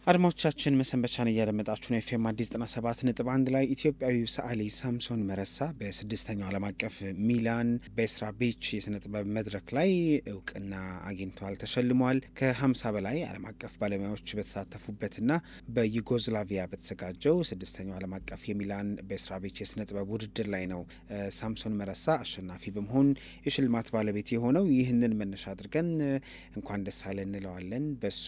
አድማጮቻችን መሰንበቻን እያደመጣችሁ ነው። ኤፍኤም አዲስ 97.1 ላይ ኢትዮጵያዊው ሰዓሊ ሳምሶን መረሳ በ6ኛው ዓለም አቀፍ ሚላን ቤስራ ቢች የስነ ጥበብ መድረክ ላይ እውቅና አግኝቷል፣ ተሸልሟል። ከ50 በላይ ዓለም አቀፍ ባለሙያዎች በተሳተፉበትና በዩጎዝላቪያ በተዘጋጀው 6ኛው ዓለም አቀፍ የሚላን ቤስራ ቢች የስነ ጥበብ ውድድር ላይ ነው ሳምሶን መረሳ አሸናፊ በመሆን የሽልማት ባለቤት የሆነው። ይህንን መነሻ አድርገን እንኳን ደስ አለ እንለዋለን። በሱ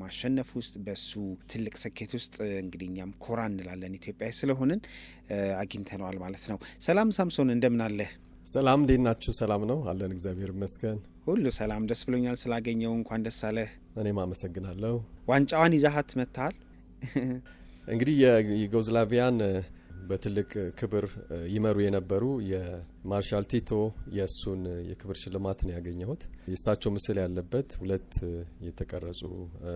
ማሸነፍ ውስጥ በሱ ትልቅ ስኬት ውስጥ እንግዲህ እኛም ኮራ እንላለን ኢትዮጵያዊ ስለሆንን አግኝተነዋል ማለት ነው። ሰላም ሳምሶን፣ እንደምን አለ? ሰላም፣ እንዴት ናችሁ? ሰላም ነው አለን፣ እግዚአብሔር ይመስገን። ሁሉ ሰላም፣ ደስ ብሎኛል ስላገኘው። እንኳን ደስ አለ። እኔም አመሰግናለሁ። ዋንጫዋን ይዛሃት መጥተሃል። እንግዲህ የዩጎዝላቪያን በትልቅ ክብር ይመሩ የነበሩ የማርሻል ቲቶ የእሱን የክብር ሽልማት ነው ያገኘሁት። የእሳቸው ምስል ያለበት 2 የተቀረጹ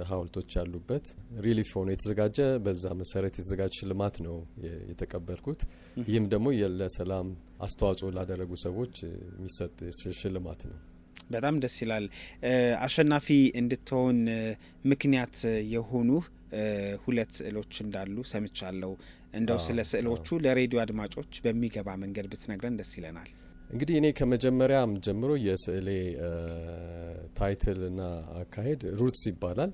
ሐውልቶች ያሉበት ሪሊፍ ሆኖ የተዘጋጀ በዛ መሰረት የተዘጋጀ ሽልማት ነው የተቀበልኩት። ይህም ደግሞ ለሰላም አስተዋጽኦ ላደረጉ ሰዎች የሚሰጥ ሽልማት ነው። በጣም ደስ ይላል። አሸናፊ እንድትሆን ምክንያት የሆኑ 2 ስዕሎች እንዳሉ ሰምቻለሁ። እንደው ስለ ስዕሎቹ ለሬዲዮ አድማጮች በሚገባ መንገድ ብትነግረን ደስ ይለናል። እንግዲህ እኔ ከመጀመሪያም ጀምሮ የስዕሌ ታይትልና አካሄድ ሩትስ ይባላል።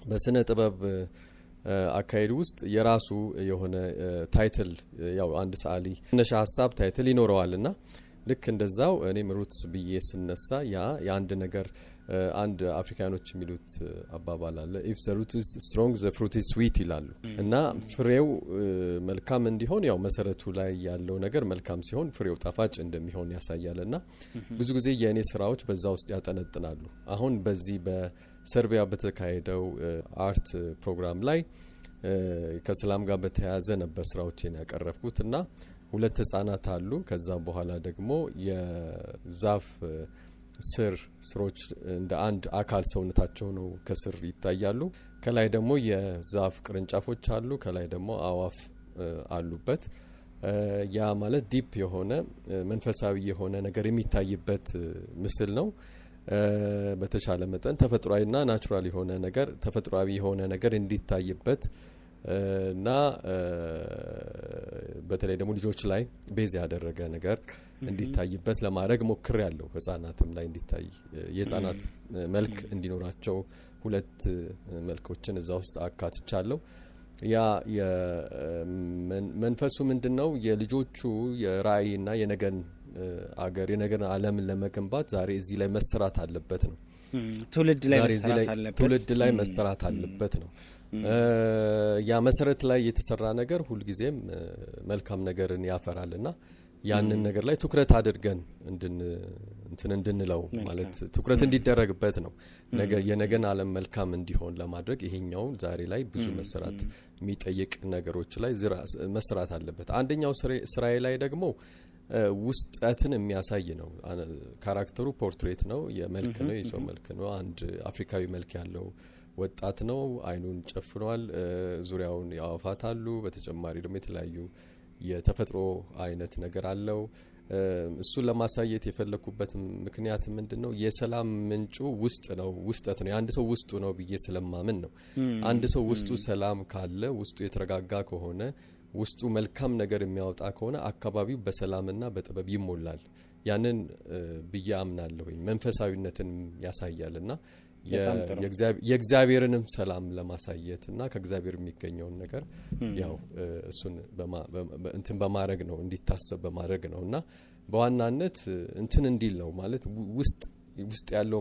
በስነ ጥበብ አካሄድ ውስጥ የራሱ የሆነ ታይትል፣ ያው አንድ ሰዓሊ መነሻ ሀሳብ ታይትል ይኖረዋልና ልክ እንደዛው እኔም ሩትስ ብዬ ስነሳ የአንድ ነገር አንድ አፍሪካኖች የሚሉት አባባል አለ፣ ኢፍ ዘ ሩት ኢዝ ስትሮንግ ዘ ፍሩት ኢዝ ስዊት ይላሉ። እና ፍሬው መልካም እንዲሆን ያው መሰረቱ ላይ ያለው ነገር መልካም ሲሆን ፍሬው ጣፋጭ እንደሚሆን ያሳያል። እና ብዙ ጊዜ የእኔ ስራዎች በዛ ውስጥ ያጠነጥናሉ። አሁን በዚህ በሰርቢያ በተካሄደው አርት ፕሮግራም ላይ ከሰላም ጋር በተያያዘ ነበር ስራዎችን ያቀረብኩት እና 2 ህጻናት አሉ። ከዛ በኋላ ደግሞ የዛፍ ስሮች እንደ አንድ አካል ሰውነታቸው ነው ከስር ይታያሉ። ከላይ ደግሞ የዛፍ ቅርንጫፎች አሉ። ከላይ ደግሞ አዋፍ አሉበት። ያ ማለት ዲፕ የሆነ መንፈሳዊ የሆነ ነገር የሚታይበት ምስል ነው። በተቻለ መጠን ተፈጥሯዊና ናቹራል የሆነ ነገር ተፈጥሯዊ የሆነ ነገር እንዲታይበት እና በተለይ ደግሞ ልጆች ላይ ቤዝ ያደረገ ነገር እንዲታይበት ለማድረግ ሞክር ያለው ህጻናትም ላይ እንዲታይ የህጻናት መልክ እንዲኖራቸው 2 መልኮችን እዛ ውስጥ አካትቻለሁ። ያ መንፈሱ ምንድነው? የልጆቹ የራዕይና የነገን አገር የነገን ዓለም ለመገንባት ዛሬ እዚህ ላይ መሰራት አለበት ነው። ትውልድ ላይ መሰራት አለበት ነው። ያ መሰረት ላይ የተሰራ ነገር ሁልጊዜም መልካም ነገርን ያፈራልና ያንን ነገር ላይ ትኩረት አድርገን እንድንለው ማለት ትኩረት እንዲደረግበት ነው። የነገን ዓለም መልካም እንዲሆን ለማድረግ ይሄኛው ዛሬ ላይ ብዙ መሰራት የሚጠይቅ ነገሮች ላይ መሰራት አለበት። አንደኛው ስራዬ ላይ ደግሞ ውስጠትን የሚያሳይ ነው። ካራክተሩ ፖርትሬት ነው፣ የመልክ ነው፣ የሰው መልክ ነው። አንድ አፍሪካዊ መልክ ያለው ወጣት ነው። አይኑን ጨፍኗል። ዙሪያውን ያወፋት አሉ። በተጨማሪ ደግሞ የተለያዩ የተፈጥሮ አይነት ነገር አለው። እሱን ለማሳየት የፈለኩበት ምክንያት ምንድነው? የሰላም ምንጩ ውስጥ ነው፣ ውስጠት ነው። የአንድ ሰው ውስጡ ነው ብዬ ስለማምን ነው። አንድ ሰው ውስጡ ሰላም ካለ፣ ውስጡ የተረጋጋ ከሆነ፣ ውስጡ መልካም ነገር የሚያወጣ ከሆነ አካባቢው በሰላምና በጥበብ ይሞላል። ያንን ብዬ አምናለሁኝ። መንፈሳዊነትን ያሳያልና የእግዚአብሔርንም ሰላም ለማሳየት እና ከእግዚአብሔር የሚገኘውን ነገር ያው እሱን እንትን በማድረግ ነው፣ እንዲታሰብ በማድረግ ነው እና በዋናነት እንትን እንዲል ነው ማለት ውስጥ ያለው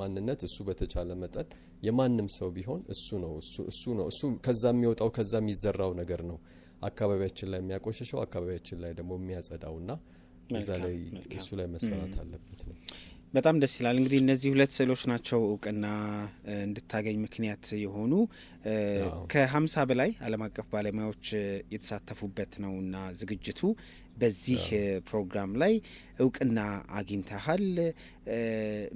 ማንነት እሱ በተቻለ መጠን የማንም ሰው ቢሆን እሱ ከዛ የሚወጣው ከዛ የሚዘራው ነገር ነው አካባቢያችን ላይ የሚያቆሸሸው፣ አካባቢያችን ላይ ደግሞ የሚያጸዳውና እዛ ላይ እሱ ላይ መሰራት አለበት ነው። በጣም ደስ ይላል። እንግዲህ እነዚህ 2 ስዕሎች ናቸው እውቅና እንድታገኝ ምክንያት የሆኑ። ከ50 በላይ ዓለም አቀፍ ባለሙያዎች የተሳተፉበት ነውና ዝግጅቱ በዚህ ፕሮግራም ላይ እውቅና አግኝተሃል።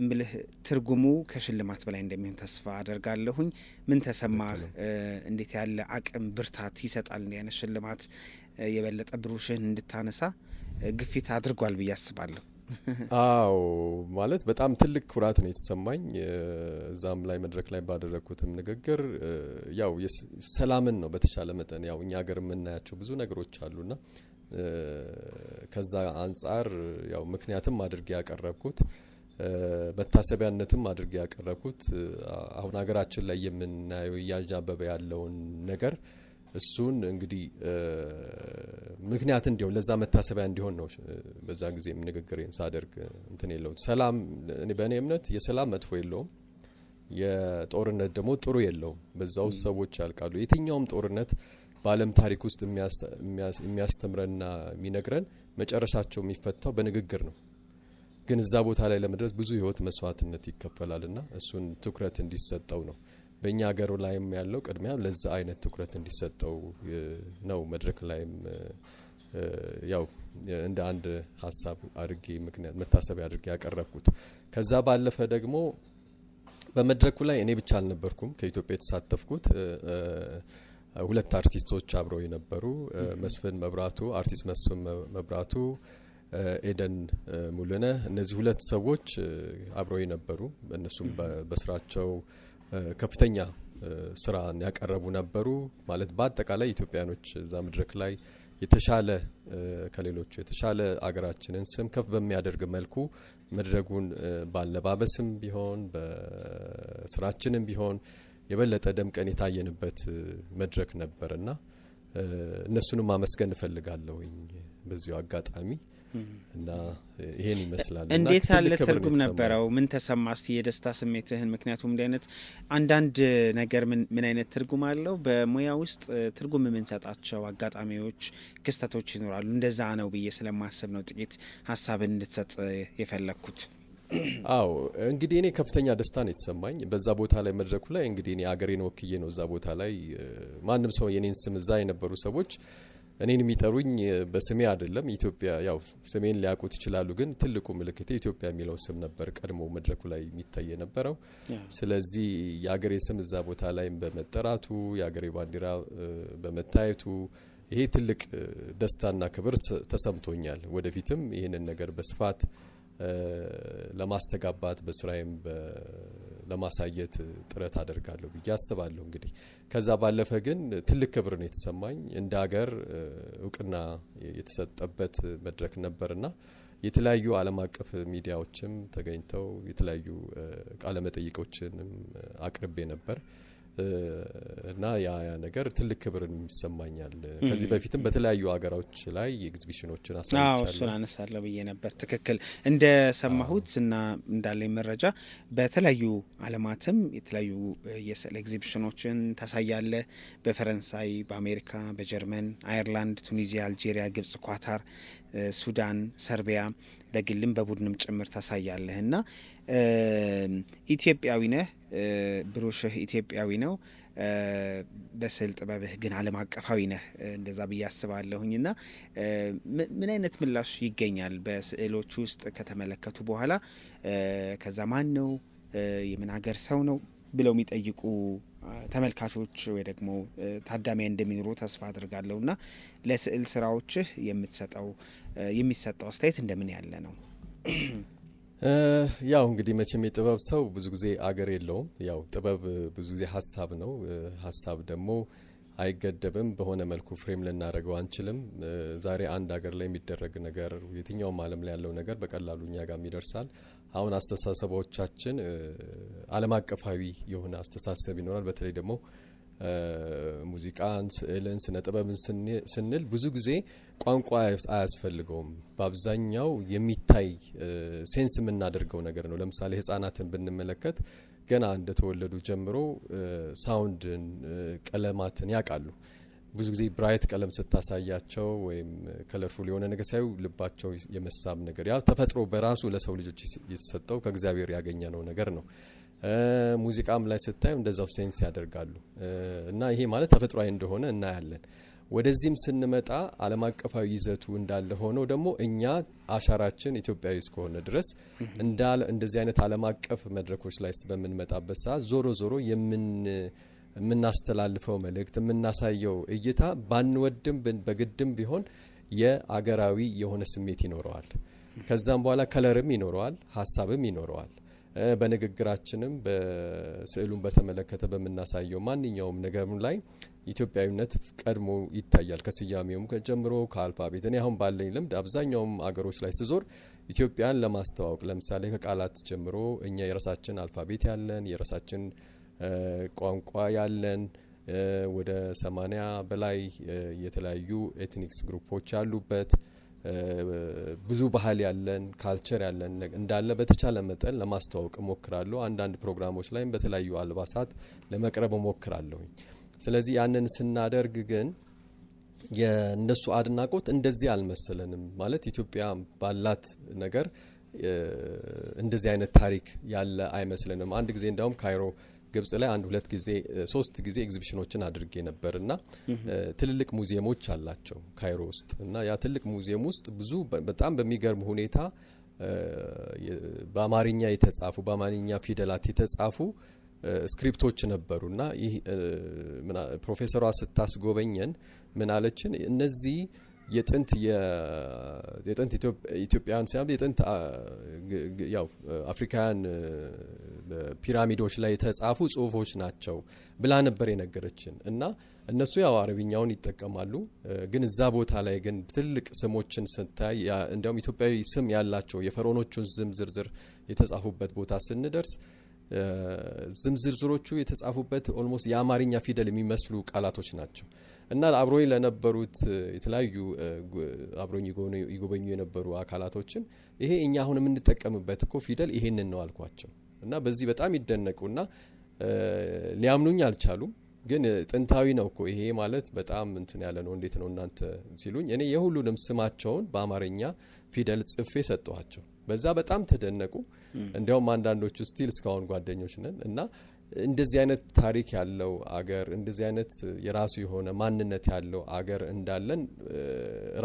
እምልህ ትርጉሙ ከሽልማት በላይ እንደሚሆን ተስፋ አደርጋለሁኝ። ምን ተሰማህ? እንዴት ያለ አቅም ብርታት ይሰጣል እንዲህ አይነት ሽልማት? የበለጠ ብሩሽን እንድታነሳ ግፊት አድርጓል ብዬ አስባለሁ። አዎ ማለት በጣም ትልቅ ኩራት ነው የተሰማኝ። እዛም ላይ መድረክ ላይ ባደረግኩትም ንግግር ያው ሰላምን ነው በተቻለ መጠን ያው እኛ ሀገር የምናያቸው ብዙ ነገሮች አሉና ከዛ አንጻር ያው ምክንያትም አድርጌ ያቀረብኩት መታሰቢያነትም አድርጌ ያቀረብኩት አሁን ሀገራችን ላይ የምናየው እያንዣበበ ያለውን ነገር እሱን እንግዲህ ምክንያት እንዲሆን ለዛ መታሰቢያ እንዲሆን ነው። በዛ ጊዜም ንግግሬን ሳደርግ እንትን የለውም። ሰላም በእኔ እምነት የሰላም መጥፎ የለውም፣ የጦርነት ደግሞ ጥሩ የለውም። በዛ ውስጥ ሰዎች ያልቃሉ። የትኛውም ጦርነት በዓለም ታሪክ ውስጥ የሚያስተምረንና የሚነግረን መጨረሻቸው የሚፈታው በንግግር ነው። ግን እዛ ቦታ ላይ ለመድረስ ብዙ ህይወት መስዋዕትነት ይከፈላልና እሱን ትኩረት እንዲሰጠው ነው። በእኛ ሀገር ላይም ያለው ቅድሚያ ለዛ አይነት ትኩረት እንዲሰጠው ነው። መድረክ ላይም ያው እንደ አንድ ሀሳብ አድርጌ ምክንያት መታሰቢያ አድርጌ ያቀረብኩት። ከዛ ባለፈ ደግሞ በመድረኩ ላይ እኔ ብቻ አልነበርኩም ከኢትዮጵያ የተሳተፍኩት። ሁለት አርቲስቶች አብረው የነበሩ መስፍን መብራቱ፣ አርቲስት መስፍን መብራቱ፣ ኤደን ሙሉነህ፣ እነዚህ ሁለት ሰዎች አብረው የነበሩ እነሱም በስራቸው ከፍተኛ ስራን ያቀረቡ ነበሩ። ማለት በአጠቃላይ ኢትዮጵያኖች እዛ መድረክ ላይ የተሻለ ከሌሎቹ የተሻለ አገራችንን ስም ከፍ በሚያደርግ መልኩ መድረጉን ባለባበስም ቢሆን በስራችንም ቢሆን የበለጠ ደምቀን የታየንበት መድረክ ነበርና እነሱንም ማመስገን እፈልጋለሁኝ በዚሁ አጋጣሚ እና ይሄን ይመስላል። እንዴት ያለ ትርጉም ነበረው? ምን ተሰማ? እስቲ የደስታ ስሜትህን። ምክንያቱም እንዲህ አይነት አንዳንድ ነገር ምን አይነት ትርጉም አለው? በሙያ ውስጥ ትርጉም የምንሰጣቸው አጋጣሚዎች፣ ክስተቶች ይኖራሉ። እንደዛ ነው ብዬ ስለማስብ ነው ጥቂት ሀሳብን እንድትሰጥ የፈለግኩት። አዎ እንግዲህ እኔ ከፍተኛ ደስታ ነው የተሰማኝ በዛ ቦታ ላይ መድረኩ ላይ። እንግዲህ እኔ አገሬን ወክዬ ነው እዛ ቦታ ላይ ማንም ሰው የኔን ስም እዛ የነበሩ ሰዎች እኔን የሚጠሩኝ በስሜ አይደለም። ኢትዮጵያ ያው ስሜን ሊያውቁት ይችላሉ፣ ግን ትልቁ ምልክቴ ኢትዮጵያ የሚለው ስም ነበር ቀድሞ መድረኩ ላይ የሚታይ የነበረው። ስለዚህ የአገሬ ስም እዛ ቦታ ላይ በመጠራቱ የአገሬ ባንዲራ በመታየቱ ይሄ ትልቅ ደስታና ክብር ተሰምቶኛል። ወደፊትም ይህንን ነገር በስፋት ለማስተጋባት በስራዬም ለማሳየት ጥረት አደርጋለሁ ብዬ አስባለሁ። እንግዲህ ከዛ ባለፈ ግን ትልቅ ክብር ነው የተሰማኝ። እንደ ሀገር እውቅና የተሰጠበት መድረክ ነበርና የተለያዩ ዓለም አቀፍ ሚዲያዎችም ተገኝተው የተለያዩ ቃለ መጠይቆችንም አቅርቤ ነበር እና ያ ነገር ትልቅ ክብር ይሰማኛል። ከዚህ በፊትም በተለያዩ ሀገሮች ላይ ኤግዚቢሽኖችን አሳይቻለሁ። እሱን አነሳለሁ ብዬ ነበር። ትክክል እንደ ሰማሁት እና እንዳለኝ መረጃ በተለያዩ ዓለማትም የተለያዩ የስዕል ኤግዚቢሽኖችን ታሳያለ። በፈረንሳይ፣ በአሜሪካ፣ በጀርመን፣ አየርላንድ፣ ቱኒዚያ፣ አልጄሪያ፣ ግብጽ፣ ኳታር፣ ሱዳን፣ ሰርቢያ በግልም በቡድንም ጭምር ታሳያለህ እና ኢትዮጵያዊ ነህ። ብሩሽህ ኢትዮጵያዊ ነው። በስዕል ጥበብህ ግን ዓለም አቀፋዊ ነህ። እንደዛ ብዬ አስባለሁኝ እና ምን አይነት ምላሽ ይገኛል በስዕሎች ውስጥ ከተመለከቱ በኋላ? ከዛ ማን ነው የምን ሀገር ሰው ነው ብለው የሚጠይቁ ተመልካቾች ወይ ደግሞ ታዳሚያን እንደሚኖሩ ተስፋ አድርጋለሁ እና ለስዕል ስራዎችህ የሚሰጠው አስተያየት እንደምን ያለ ነው? ያው እንግዲህ መቼም የጥበብ ሰው ብዙ ጊዜ አገር የለውም። ያው ጥበብ ብዙ ጊዜ ሀሳብ ነው። ሀሳብ ደግሞ አይገደብም። በሆነ መልኩ ፍሬም ልናደርገው አንችልም። ዛሬ አንድ ሀገር ላይ የሚደረግ ነገር የትኛውም ዓለም ላይ ያለው ነገር በቀላሉ እኛ ጋር ይደርሳል። አሁን አስተሳሰቦቻችን ዓለም አቀፋዊ የሆነ አስተሳሰብ ይኖራል። በተለይ ደግሞ ሙዚቃን፣ ስዕልን፣ ስነ ጥበብን ስንል ብዙ ጊዜ ቋንቋ አያስፈልገውም። በአብዛኛው የሚታይ ሴንስ የምናደርገው ነገር ነው። ለምሳሌ ህጻናትን ብንመለከት ገና እንደተወለዱ ጀምሮ ሳውንድን፣ ቀለማትን ያውቃሉ። ብዙ ጊዜ ብራይት ቀለም ስታሳያቸው ወይም ከለርፉል የሆነ ነገር ሳዩ ልባቸው የመሳብ ነገር ያ ተፈጥሮ በራሱ ለሰው ልጆች የተሰጠው ከእግዚአብሔር ያገኘነው ነገር ነው። ሙዚቃም ላይ ስታዩ እንደዛው ሴንስ ያደርጋሉ እና ይሄ ማለት ተፈጥሯዊ እንደሆነ እናያለን። ወደዚህም ስንመጣ ዓለም አቀፋዊ ይዘቱ እንዳለ ሆኖ ደግሞ እኛ አሻራችን ኢትዮጵያዊ እስከሆነ ድረስ እንደዚህ አይነት ዓለም አቀፍ መድረኮች ላይ በምንመጣበት ሰዓት ዞሮ የምናስተላልፈው መልእክት የምናሳየው እይታ ባንወድም በግድም ቢሆን የአገራዊ የሆነ ስሜት ይኖረዋል ከዛም በኋላ ከለርም ይኖረዋል ሀሳብም ይኖረዋል በንግግራችንም በስዕሉን በተመለከተ በመናሳየው ማንኛውም ነገር ላይ ኢትዮጵያዊነት ቀድሞ ይታያል ከስያሜውም ጀምሮ ከአልፋቤት እኔ አሁን ባለኝ ልምድ አብዛኛው አገሮች ላይ ስዞር ኢትዮጵያን ለማስተዋወቅ ለምሳሌ ከቃላት ጀምሮ እኛ የራሳችን አልፋቤት ያለን የራሳችን ቋንቋ ያለን ወደ 80 በላይ የተለያዩ ኤትኒክስ ግሩፖች ያሉበት ብዙ ባህል ያለን ካልቸር ያለን እንዳለ በተቻለ መጠን ለማስተዋወቅ ሞክራለሁ አንዳንድ ፕሮግራሞች ላይም በተለያዩ አልባሳት ለመቅረብ ሞክራለሁ ስለዚህ ያንን ስናደርግ ግን የነሱ አድናቆት እንደዚህ አልመሰለንም ማለት ኢትዮጵያ ባላት ነገር እንደዚህ አይነት ታሪክ ያለ አይመስልንም አንድ ጊዜ እንደውም ካይሮ ግብጽ ላይ አንድ ሁለት ጊዜ ሶስት ጊዜ ኤግዚቢሽኖችን አድርጌ ነበርና ትልልቅ ሙዚየሞች አላቸው ካይሮ ውስጥ እና ያ ትልቅ ሙዚየም ውስጥ ብዙ በጣም በሚገርም ሁኔታ በአማርኛ የተጻፉ በአማርኛ ፊደላት የተጻፉ ስክሪፕቶች ነበሩና ይህ ፕሮፌሰሯ ስታስጎበኘን ምን አለችን እነዚህ የጥንት ኢትዮጵያን ሳይሆን የጥንት ያው አፍሪካን ፒራሚዶች ላይ የተጻፉ ጽሁፎች ናቸው ብላ ነበር የነገረችን እና እነሱ ያው አረብኛውን ይጠቀማሉ ግን እዛ ቦታ ላይ ግን ትልቅ ስሞችን ስታይ እንደውም ኢትዮጵያዊ ስም ያላቸው የፈርዖኖቹን ስም ዝርዝር የተጻፉበት ቦታ ስንደርስ ዝም ዝርዝሮቹ የተጻፉበት ኦልሞስት የአማርኛ ፊደል የሚመስሉ ቃላቶች ናቸው እና አብሮኝ ለነበሩት የተለያዩ አብሮኝ ይጎበኙ የነበሩ አካላቶችን ይሄ እኛ አሁን የምንጠቀምበት እኮ ፊደል ይሄንን ነው አልኳቸው እና በዚህ በጣም ይደነቁና ሊያምኑኝ አልቻሉም ግን ጥንታዊ ነው እኮ ይሄ ማለት በጣም እንትን ያለ ነው እንዴት ነው እናንተ ሲሉኝ እኔ የሁሉንም ስማቸውን በአማርኛ ፊደል ጽፌ ሰጠኋቸው በዛ በጣም ተደነቁ እንዲያውም አንዳንዶቹ ስቲል እስካሁን ጓደኞች ነን እና እንደዚህ አይነት ታሪክ ያለው አገር እንደዚህ አይነት የራሱ የሆነ ማንነት ያለው አገር እንዳለን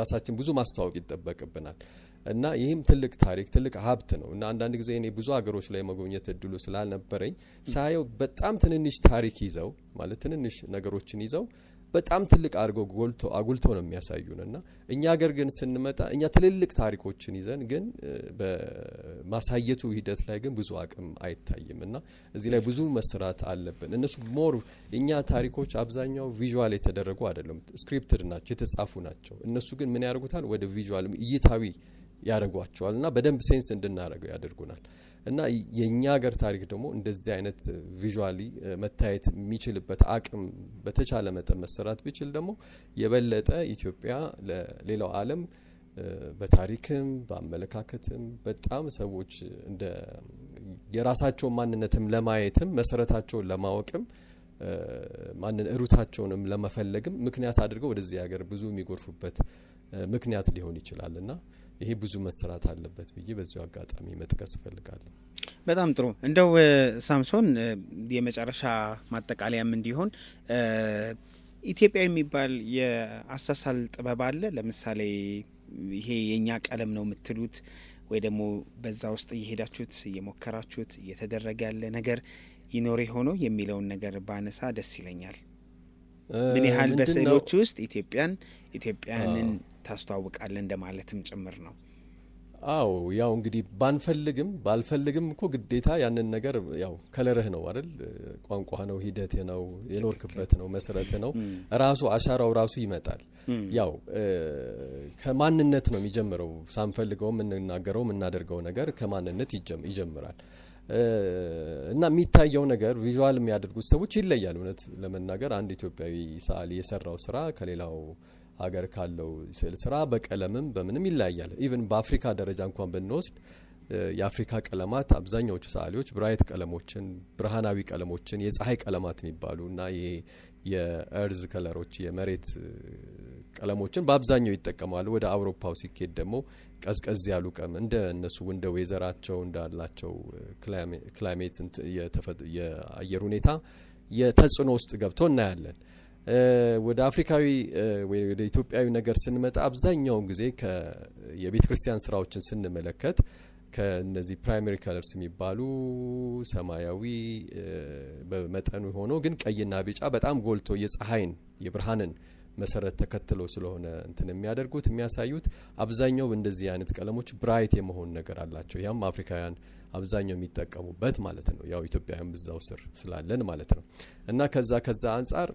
ራሳችን ብዙ ማስተዋወቅ ይተበቅብናል እና ይህም ትልቅ ታሪክ ትልቅ ሀብት ነው እና አንዳንድ ጊዜ እኔ ብዙ አገሮች ላይ መጎብኘት እድሉ ስላልነበረኝ ሳየው በጣም ትንንሽ ታሪክ ይዘው ማለት ትንንሽ ነገሮችን ይዘው በጣም ትልቅ አድርገው አጉልቶ ነው የሚያሳዩንና እኛ ሀገር ግን ስንመጣ እኛ ትልልቅ ታሪኮችን ይዘን ግን በማሳየቱ ሂደት ላይ ግን ብዙ አቅም አይታይምና እዚህ ላይ ብዙ መስራት አለብን እነሱ ሞር እኛ ታሪኮች አብዛኛው ቪዥዋል የተደረጉ አይደለም ስክሪፕትድ ናቸው የተጻፉ ናቸው እነሱ ግን ምን ያደርጉታል ወደ ቪዥዋል እይታዊ ያደርጓቸዋልና በደንብ ሴንስ እንድናረገው ያደርጉናል እና የኛ ሀገር ታሪክ ደግሞ እንደዚህ አይነት ቪዥዋሊ መታየት የሚችልበት አቅም በተቻለ መጠን መሰራት ቢችል ደግሞ የበለጠ ኢትዮጵያ ለሌላው ዓለም በታሪክም በአመለካከትም በጣም ሰዎች እንደ የራሳቸው ማንነትም ለማየትም መሰረታቸውን ለማወቅም ሩታቸውንም ለመፈለግም ምክንያት አድርገው ወደዚህ ሀገር ብዙ የሚጎርፉበት ምክንያት ሊሆን ይችላልና ይሄ ብዙ መስራት አለበት ብዬ በዚሁ አጋጣሚ መጥቀስ ፈልጋለሁ በጣም ጥሩ እንደው ሳምሶን የመጨረሻ ማጠቃለያም እንዲሆን ኢትዮጵያ የሚባል የአሳሳል ጥበብ አለ ለምሳሌ ይሄ የኛ ቀለም ነው የምትሉት ወይ ደግሞ በዛ ውስጥ እየሄዳችሁት እየሞከራችሁት እየተደረገ ያለ ነገር ይኖር ሆኖ የሚለውን ነገር ባነሳ ደስ ይለኛል ምን ያህል በስዕሎች ውስጥ ኢትዮጵያንን ታስተዋውቃለ እንደማለትም ጭምር ነው አው ያው እንግዲህ ባልፈልግም እኮ ግዴታ ያንን ነገር ያው ከለርህ ነው አይደል ቋንቋ ነው ሂደት ነው የኖርክበት ነው መሰረት ነው ራሱ አሻራው ራሱ ይመጣል ያው ከማንነት ነው የሚጀምረው ሳንፈልገው የምንናገረው የምናደርገው ነገር ከማንነት ይጀምራል እና የሚታየው ነገር ቪዥዋል የሚያደርጉት ሰዎች ይለያል እውነት ለመናገር አንድ ኢትዮጵያዊ ሰዓሊ የሰራው ስራ ከሌላው ሀገር ካለው ስዕል ስራ በቀለምም በምንም ይለያያል ኢቭን በአፍሪካ ደረጃ እንኳን ብንወስድ የአፍሪካ ቀለማት አብዛኛዎቹ ሰዓሊዎች ብራይት ቀለሞችን ብርሃናዊ ቀለሞችን የፀሐይ ቀለማት የሚባሉና የኤርዝ ከለሮች የመሬት ቀለሞችን በአብዛኛው ይጠቀማሉ ወደ አውሮፓው ሲኬድ ደግሞ ቀዝቀዝ ያሉ ቀለም እንደ እነሱ እንደ ዌዘራቸው እንዳላቸው ክላይሜት የአየር ሁኔታ የተጽዕኖ ውስጥ ገብቶ እናያለን ወደ አፍሪካዊ ወደ ኢትዮጵያዊ ነገር ስንመጣ አብዛኛው ጊዜ የቤተ ክርስቲያን ስራዎችን ስንመለከት ከነዚህ ፕራይመሪ ከለርስ የሚባሉ ሰማያዊ በመጠኑ ሆኖ ግን ቀይና ቢጫ በጣም ጎልቶ የፀሐይን የብርሃንን መሰረት ተከትሎ ስለሆነ እንትን የሚያደርጉት የሚያሳዩት አብዛኛው እንደዚህ አይነት ቀለሞች ብራይት የመሆን ነገር አላቸው። ያም አፍሪካውያን አብዛኛው የሚጠቀሙበት ማለት ነው። ያው ኢትዮጵያውያን በዛው ስር ስላለን ማለት ነው። እና ከዛ አንፃር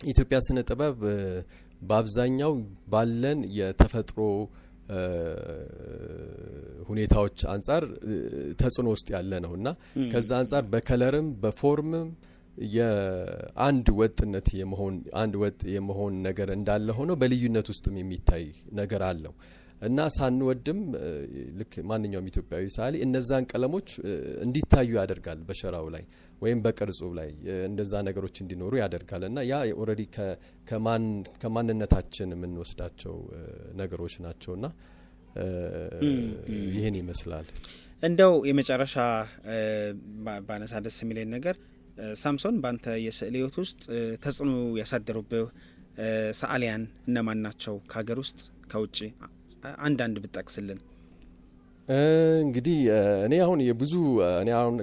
ኢትዮጵያ ስነ ጥበብ በአብዛኛው ባለን የተፈጥሮ ሁኔታዎች አንፃር ተጽዕኖ ውስጥ ያለ ነውና ከዛ አንፃር በከለርም በፎርምም የአንድ ወጥነት የመሆን ነገር እንዳለ ሆኖ በልዩነት ውስጥም የሚታይ ነገር አለው እና ሳንወድም ልክ ማንኛውም ኢትዮጵያዊ ሳሊ እነዛን ቀለሞች እንዲታዩ ያደርጋል በሸራው ላይ ወይም በቅርጹ ላይ እንደዛ ነገሮች እንዲኖሩ ያደርጋልና ያ ኦሬዲ ከማንነታችን የምንወስዳቸው ነገሮች ናቸውና ይሄን ይመስላል። እንደው የመጨረሻ ባነሳ ደስ የሚለኝ ነገር ሳምሶን ባንተ የስዕል ህይወት ውስጥ ተጽዕኖ ያሳደሩብህ ሰዓሊያን እነማን ናቸው? ከሀገር ውስጥ ከውጭ አንዳንድ ብትጠቅስልን። እንግዲህ እኔ አሁን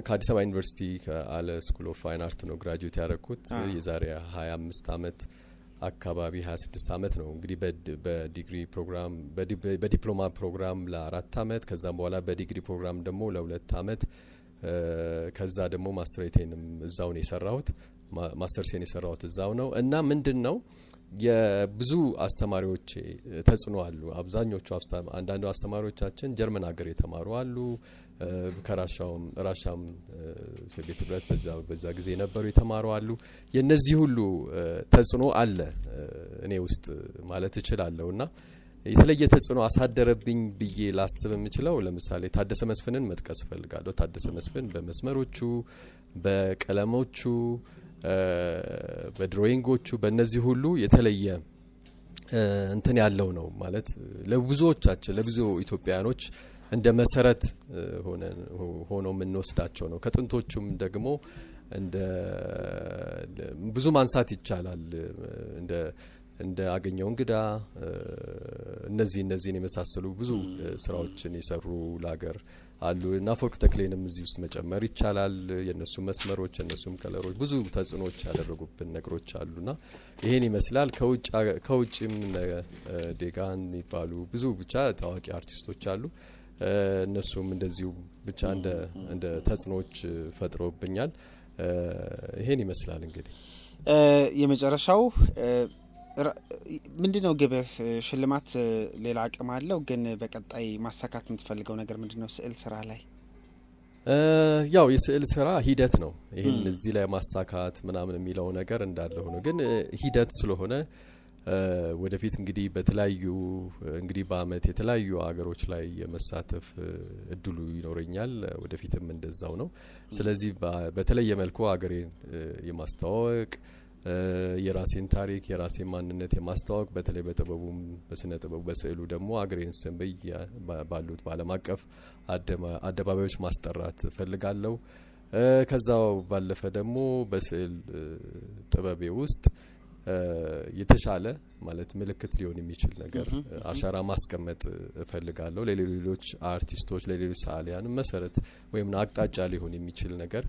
ከአዲስ አበባ ዩኒቨርሲቲ ከአለ ስኩል ኦፍ ፋይን አርት ነው ግራጁዌት ያደረኩት የዛሬ 25 አመት አካባቢ 26 አመት ነው። እንግዲህ በዲግሪ ፕሮግራም በዲፕሎማ ፕሮግራም ለ4 አመት ከዛም በኋላ በዲግሪ ፕሮግራም ደግሞ ለ2 አመት ከዛ ደግሞ ማስተርሴንም እዛው ነው የሰራሁት። ማስተርሴን የሰራሁት እዛው ነው እና ምንድነው የብዙ አስተማሪዎች ተጽዕኖ አሉ። አብዛኞቹ አንዳንዱ አስተማሪዎቻችን ጀርመን ሀገር የተማሩ አሉ። ራሻም ሶቪየት ህብረት በዛ ጊዜ የነበሩ የተማሩ አሉ። የነዚህ ሁሉ ተጽዕኖ አለ እኔ ውስጥ ማለት እችላለሁና የተለየ ተጽዕኖ አሳደረብኝ ብዬ ላስብ የምችለው ለምሳሌ ታደሰ መስፍንን መጥቀስ እፈልጋለሁ። ታደሰ መስፍን በመስመሮቹ፣ በቀለሞቹ፣ በድሮይንጎቹ በእነዚህ ሁሉ የተለየ እንትን ያለው ነው ማለት ለብዙዎቻችን ለብዙ ኢትዮጵያውያኖች እንደ መሰረት ሆኖ የምንወስዳቸው ነው። ከጥንቶቹም ደግሞ እንደ ብዙ ማንሳት ይቻላል እንደ አገኘው እንግዳ እነዚህን የመሳሰሉ ብዙ ስራዎችን የሰሩ ለሀገር አሉ እና አፈወርቅ ተክሌንም እዚህ ውስጥ መጨመር ይቻላል። የነሱ መስመሮች የነሱም ከለሮች ብዙ ተጽዕኖች ያደረጉብን ነገሮች አሉና ይሄን ይመስላል። ከውጭም ዴጋን የሚባሉ ብዙ ብቻ ታዋቂ አርቲስቶች አሉ። እነሱም እንደዚሁ ብቻ እንደ ተጽዕኖች ፈጥሮብኛል። ይሄን ይመስላል። እንግዲህ የመጨረሻው ምንድነው ግብህ? ሽልማት ሌላ አቅም አለው፣ ግን በቀጣይ ማሳካት የምትፈልገው ነገር ምንድነው? ስዕል ስራ ላይ ያው የስዕል ስራ ሂደት ነው። ይሄን እዚህ ላይ ማሳካት ምናምን የሚለው ነገር እንዳለ ሆኖ ግን ሂደት ስለሆነ ወደፊት እንግዲህ እንግዲህ በአመት የተለያዩ ሀገሮች ላይ የመሳተፍ እድሉ ይኖረኛል። ወደፊትም እንደዛው ነው። ስለዚህ በተለየ መልኩ ሀገሬን የማስተዋወቅ የራሴን ታሪክ የራሴን ማንነት የማስተዋወቅ በተለይ በጥበቡም በስነ ጥበቡ በስዕሉ ደግሞ ሀገሬን ስም ባሉት በዓለም አቀፍ አደባባዮች ማስጠራት ፈልጋለሁ። ከዛው ባለፈ ደግሞ በስዕል ጥበቤ ውስጥ የተሻለ ማለት ምልክት ሊሆን የሚችል ነገር አሻራ ማስቀመጥ እፈልጋለሁ። ለሌሎች አርቲስቶች ለሌሎች ሰዓሊያን መሰረት ወይም አቅጣጫ ሊሆን የሚችል ነገር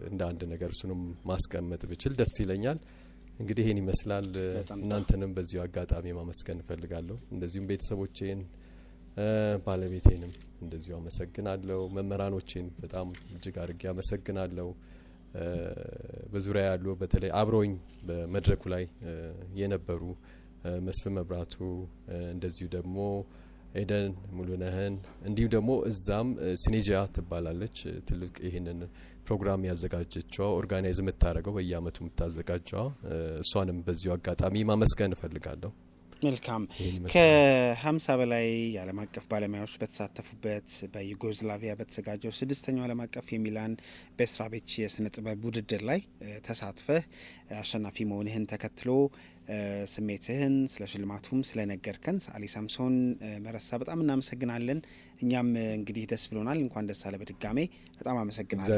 እንደ አንድ ነገር እሱንም ማስቀመጥ ብችል ደስ ይለኛል። እንግዲህ ይሄን ይመስላል። እናንተንም በዚሁ አጋጣሚ ማመስገን እፈልጋለሁ። እንደዚሁም ቤተሰቦቼን ባለቤቴንም እንደዚሁ አመሰግናለሁ። መምህራኖቼን በጣም እጅግ አድርጌ አመሰግናለሁ። በዙሪያ ያሉ በተለይ አብሮኝ በመድረኩ ላይ የነበሩ መስፍን መብራቱ እንደዚሁ ደግሞ ኤደን ሙሉነህን እንዲሁ ደግሞ እዛም ሲኔጂያ ትባላለች ትልቅ ይሄንን ፕሮግራም ያዘጋጀችው ኦርጋናይዝ የምታደርገው በየአመቱ የምታዘጋጀው እሷንም በዚሁ አጋጣሚ ማመስገን እፈልጋለሁ። መልካም። ከ50 በላይ የዓለም አቀፍ ባለሙያዎች በተሳተፉበት በዩጎዝላቪያ በተዘጋጀው 6ኛው ዓለም አቀፍ የሚላን ቤስትራቤች የስነ ጥበብ ውድድር ላይ ተሳትፈህ አሸናፊ መሆንህን ተከትሎ ስሜትህን ስለ ሽልማቱም ስለነገርከን ሰዓሊ ሳምሶን መረሳ በጣም እናመሰግናለን። እኛም እንግዲህ ደስ ብሎናል። እንኳን ደስ አለ በድጋሜ በጣም አመሰግናለሁ።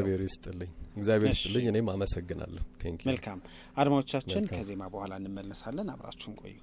እግዚአብሔር ይስጥልኝ። እኔም አመሰግናለሁ። ቴንክ ዩ። መልካም አድማጮቻችን፣ ከዜማ በኋላ እንመለሳለን። አብራችሁን ቆዩ።